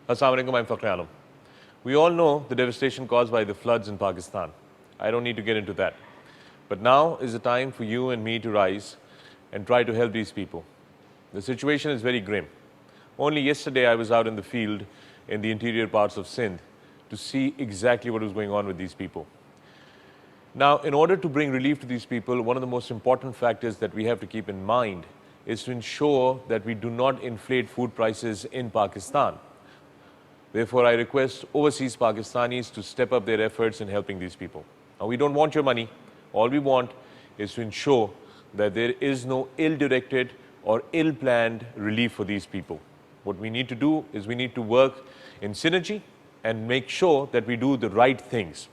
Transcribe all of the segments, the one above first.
Assalamu alaikum, I'm Fakhr. We all know the devastation caused by the floods in Pakistan. I don't need to get into that. But now is the time for you and me to rise and try to help these people. The situation is very grim. Only yesterday I was out in the field in the interior parts of Sindh to see exactly what was going on with these people. Now, in order to bring relief to these people, one of the most important factors that we have to keep in mind is to ensure that we do not inflate food prices in Pakistan. Therefore, I request overseas Pakistanis to step up their efforts in helping these people. Now, we don't want your money. All we want is to ensure that there is no ill-directed or ill-planned relief for these people. What we need to do is we need to work in synergy and make sure that we do the right things.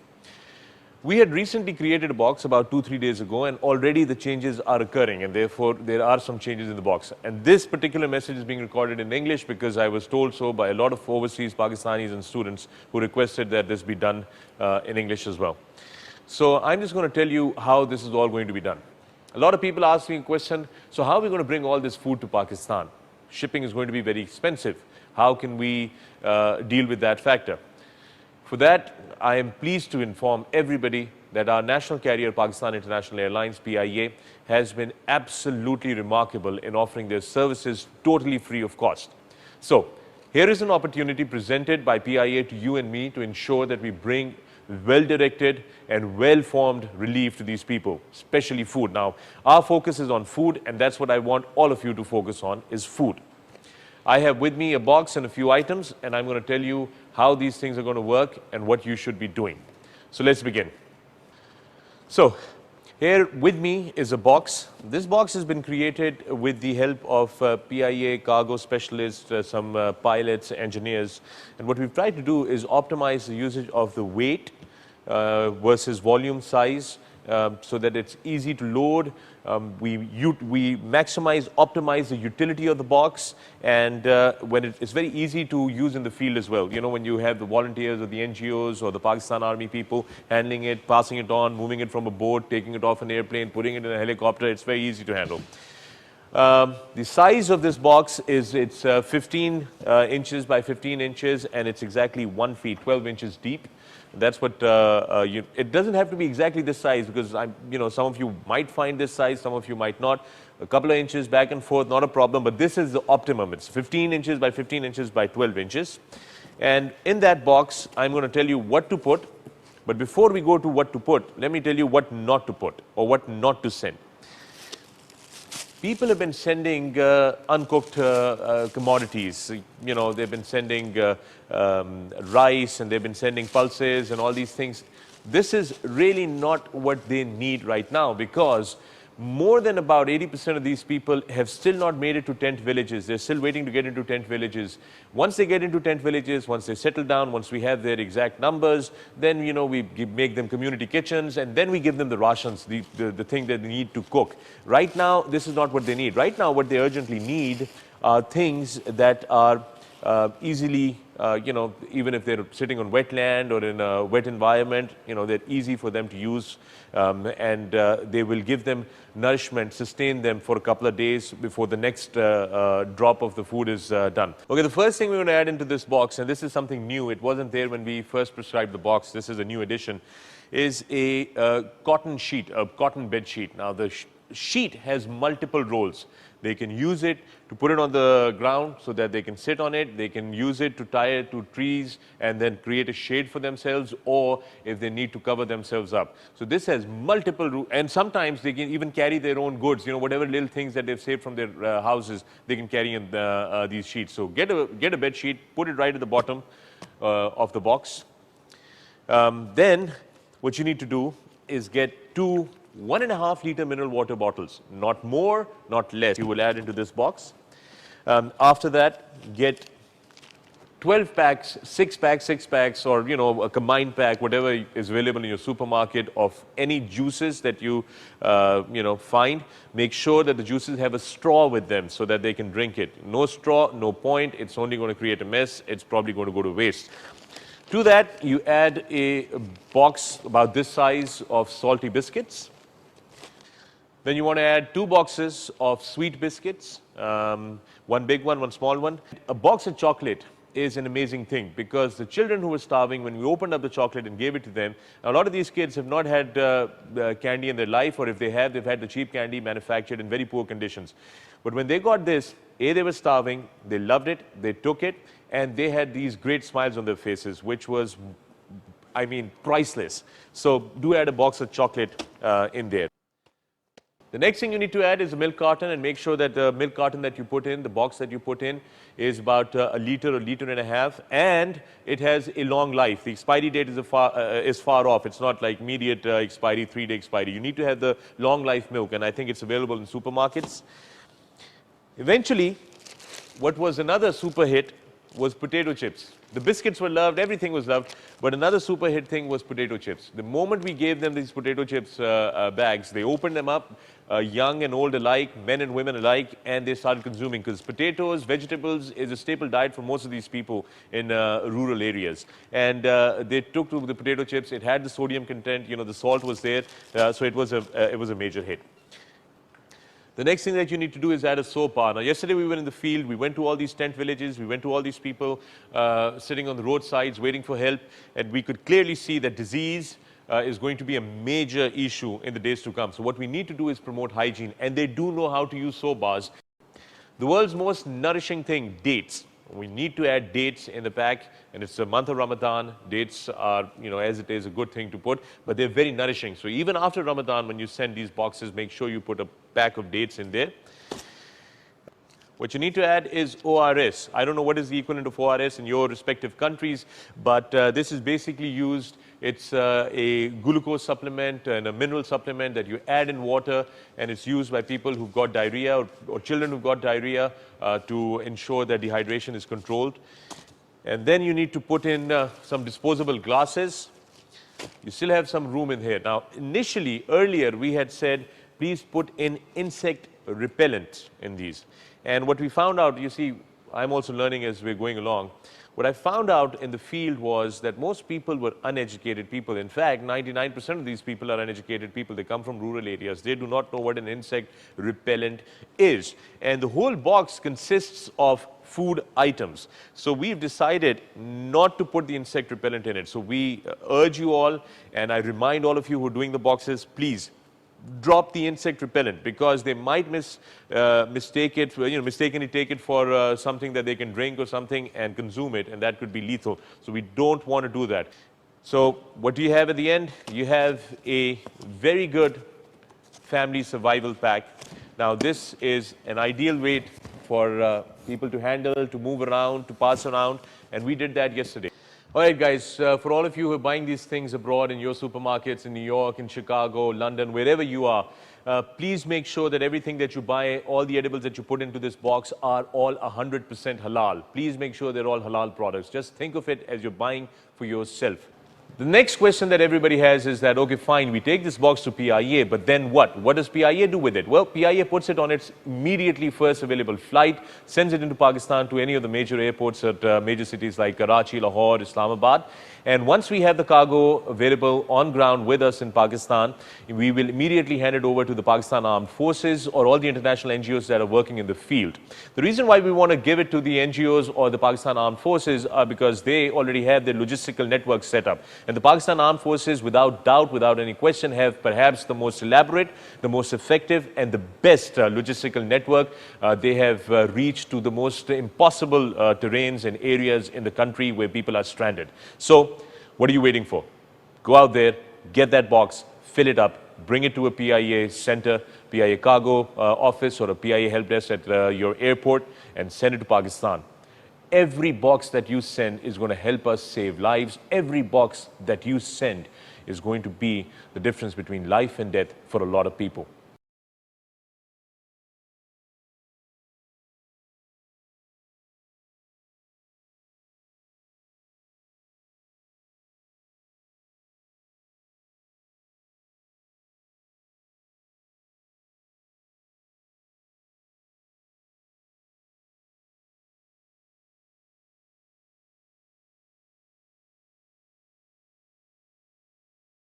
We had recently created a box about 2-3 days ago, and already the changes are occurring, and therefore there are some changes in the box. And this particular message is being recorded in English because I was told so by a lot of overseas Pakistanis and students who requested that this be done in English as well. So I'm just going to tell you how this is all going to be done. A lot of people ask me a question, so how are we going to bring all this food to Pakistan? Shipping is going to be very expensive. How can we deal with that factor? For that, I am pleased to inform everybody that our national carrier, Pakistan International Airlines, PIA, has been absolutely remarkable in offering their services totally free of cost. So, here is an opportunity presented by PIA to you and me to ensure that we bring well-directed and well-formed relief to these people, especially food. Now, our focus is on food, and that's what I want all of you to focus on, is food. I have with me a box and a few items, and I'm going to tell you how these things are going to work and what you should be doing. So let's begin. So here with me is a box. This box has been created with the help of PIA cargo specialists, some pilots, engineers. And what we've tried to do is optimize the usage of the weight versus volume size so that it's easy to load. We maximize, optimize the utility of the box, and when it's very easy to use in the field as well. You know, when you have the volunteers or the NGOs or the Pakistan Army people handling it, passing it on, moving it from a boat, taking it off an airplane, putting it in a helicopter, it's very easy to handle. The size of this box is 15 inches by 15 inches, and it's exactly 1 feet, 12 inches deep. That's what it doesn't have to be exactly this size, because some of you might find this size, some of you might not. A couple of inches back and forth, not a problem, but this is the optimum. It's 15 inches by 15 inches by 12 inches. And in that box, I'm going to tell you what to put. But before we go to what to put, let me tell you what not to put or what not to send. People have been sending uncooked commodities. You know, they've been sending rice, and they've been sending pulses and all these things. This is really not what they need right now, because more than about 80% of these people have still not made it to tent villages. They're still waiting to get into tent villages. Once they get into tent villages, once they settle down, once we have their exact numbers, then we make them community kitchens, and then we give them the rations, the thing that they need to cook. Right now, this is not what they need. Right now, what they urgently need are things that are easily, even if they're sitting on wetland or in a wet environment, they're easy for them to use, and they will give them nourishment, sustain them for a couple of days before the next drop of the food is done. Okay, the first thing we're going to add into this box, and this is something new, it wasn't there when we first prescribed the box, this is a new addition, is a cotton sheet, a cotton bed sheet. Now, the sheet has multiple roles. They can use it to put it on the ground so that they can sit on it. They can use it to tie it to trees and then create a shade for themselves, or if they need to cover themselves up. So this has multiple, and sometimes they can even carry their own goods, whatever little things that they've saved from their houses, they can carry in these sheets. So get a bed sheet, put it right at the bottom of the box. Then what you need to do is get 2 1.5 liter mineral water bottles, not more, not less. You will add into this box. After that, get 12 packs, 6 packs, or a combined pack, whatever is available in your supermarket, of any juices that you find. Make sure that the juices have a straw with them so that they can drink it. No straw, no point. It's only going to create a mess. It's probably going to go to waste. To that, you add a box about this size of salty biscuits. Then you want to add 2 boxes of sweet biscuits, one big one, one small one. A box of chocolate is an amazing thing, because the children who were starving, when we opened up the chocolate and gave it to them, a lot of these kids have not had candy in their life, or if they have, they've had the cheap candy manufactured in very poor conditions. But when they got this, they were starving, they loved it, they took it, and they had these great smiles on their faces, which was, I mean, priceless. So do add a box of chocolate in there. The next thing you need to add is a milk carton, and make sure that the milk carton that you put in, the box that you put in, is about a liter and a half, and it has a long life. The expiry date is far off. It's not like immediate expiry, 3-day expiry. You need to have the long life milk, and I think it's available in supermarkets. Eventually, what was another super hit was potato chips. The biscuits were loved, everything was loved, but another super hit thing was potato chips. The moment we gave them these potato chips bags, they opened them up, young and old alike, men and women alike, and they started consuming, because potatoes, vegetables is a staple diet for most of these people in rural areas. And they took to the potato chips. It had the sodium content, you know, the salt was there, so it was a major hit. The next thing that you need to do is add a soap bar. Now, yesterday we were in the field, we went to all these tent villages, we went to all these people sitting on the roadsides waiting for help, and we could clearly see that disease is going to be a major issue in the days to come. So what we need to do is promote hygiene, and they do know how to use soap bars. The world's most nourishing thing, dates. We need to add dates in the pack, and it's the month of Ramadan. Dates are, you know, as it is, a good thing to put, but they're very nourishing. So even after Ramadan, when you send these boxes, make sure you put a pack of dates in there. What you need to add is ORS. I don't know what is the equivalent of ORS in your respective countries, but this is basically used. It's a glucose supplement and a mineral supplement that you add in water, and it's used by people who've got diarrhea or children who've got diarrhea to ensure that dehydration is controlled. And then you need to put in some disposable glasses. You still have some room in here. Now, initially, earlier, we had said, please put in insect repellent in these. And what we found out, you see, I'm also learning as we're going along. What I found out in the field was that most people were uneducated people. In fact, 99% of these people are uneducated people. They come from rural areas. They do not know what an insect repellent is. And the whole box consists of food items. So we've decided not to put the insect repellent in it. So we urge you all, and I remind all of you who are doing the boxes, please drop the insect repellent, because they might mistake it, mistakenly take it for something that they can drink or something and consume it, and that could be lethal. So we don't want to do that. So what do you have at the end? You have a very good family survival pack. Now this is an ideal weight for people to handle, to move around, to pass around, and we did that yesterday. All right, guys, for all of you who are buying these things abroad in your supermarkets in New York, in Chicago, London, wherever you are, please make sure that everything that you buy, all the edibles that you put into this box are all 100% halal. Please make sure they're all halal products. Just think of it as you're buying for yourself. The next question that everybody has is that, okay, fine, we take this box to PIA, but then what? What does PIA do with it? Well, PIA puts it on its immediately first available flight, sends it into Pakistan to any of the major airports at major cities like Karachi, Lahore, Islamabad. And once we have the cargo available on ground with us in Pakistan, we will immediately hand it over to the Pakistan Armed Forces or all the international NGOs that are working in the field. The reason why we want to give it to the NGOs or the Pakistan Armed Forces are because they already have their logistical network set up. And the Pakistan Armed Forces, without doubt, without any question, have perhaps the most elaborate, the most effective, and the best logistical network. They have reached to the most impossible terrains and areas in the country where people are stranded. So, what are you waiting for? Go out there, get that box, fill it up, bring it to a PIA center, PIA cargo office, or a PIA help desk at your airport, and send it to Pakistan. Every box that you send is going to help us save lives. Every box that you send is going to be the difference between life and death for a lot of people.